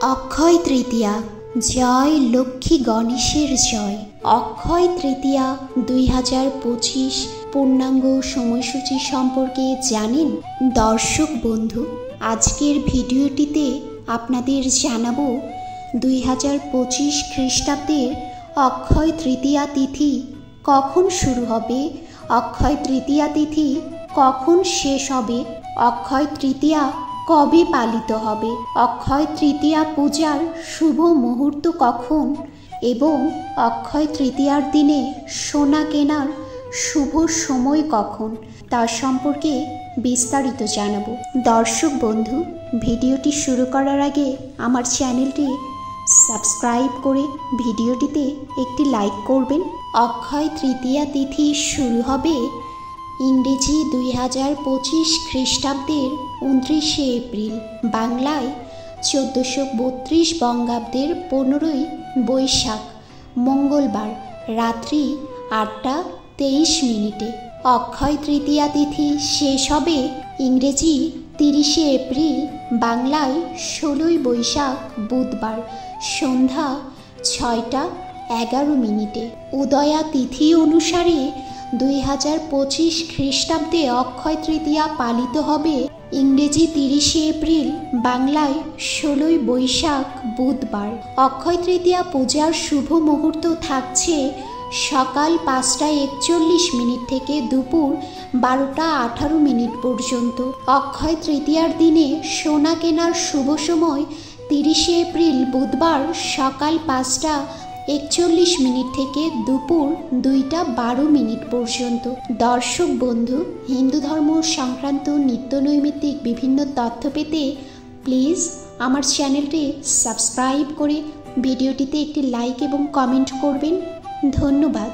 অক্ষয় তৃতীয়া। জয় লক্ষ্মী গণেশের জয়। অক্ষয় তৃতীয়া 2025 পূর্ণাঙ্গ সময়সূচি সম্পর্কে জানেন? দর্শক বন্ধু, আজকের ভিডিওটিতে আপনাদের জানাবো 2025 খ্রিস্টাব্দের অক্ষয় তৃতীয়া তিথি কখন শুরু হবে, অক্ষয় তৃতীয়া তিথি কখন শেষ হবে, অক্ষয় তৃতীয়া কবে পালিত হবে, অক্ষয় তৃতীয়া পূজার শুভ মুহূর্ত কখন এবং অক্ষয় তৃতীয়ার দিনে সোনা কেনার শুভ সময় কখন তা সম্পর্কে বিস্তারিত জানাবো। দর্শক বন্ধু, ভিডিওটি শুরু করার আগে আমার চ্যানেলটি সাবস্ক্রাইব করে ভিডিওটিতে একটি লাইক করবেন। অক্ষয় তৃতীয়া তিথি শুরু হবে ইংরেজি 2025 খ্রিস্টাব্দের 29শে এপ্রিল, বাংলায় 1432 বঙ্গাব্দের 15ই বৈশাখ, মঙ্গলবার, রাত্রি 8টা 23 মিনিটে। অক্ষয় তৃতীয়া তিথি শেষ হবে ইংরেজি 30শে এপ্রিল, বাংলায় 16ই বৈশাখ, বুধবার, সন্ধ্যা 6টা 11 মিনিটে। উদয়া তিথি অনুসারে 2025 খ্রিস্টাব্দে অক্ষয় তৃতীয়া পালিত হবে ইংরেজি 30শে এপ্রিল, বাংলায় 16ই বৈশাখ, বুধবার। অক্ষয় তৃতীয়া পূজার শুভ মুহূর্ত থাকছে সকাল 5টা 41 মিনিট থেকে দুপুর 12টা 18 মিনিট পর্যন্ত। অক্ষয় তৃতীয়ার দিনে সোনা কেনার শুভ সময় 30শে এপ্রিল, বুধবার, সকাল 5টা 41 মিনিট থেকে দুপুর 2টা 12 মিনিট পর্যন্ত। দর্শক বন্ধু, হিন্দু ধর্ম সংক্রান্ত নিত্য নৈমিত্তিক বিভিন্ন তথ্য পেতে প্লিজ আমার চ্যানেলটি সাবস্ক্রাইব করে ভিডিওটিতে একটি লাইক এবং কমেন্ট করবেন। ধন্যবাদ।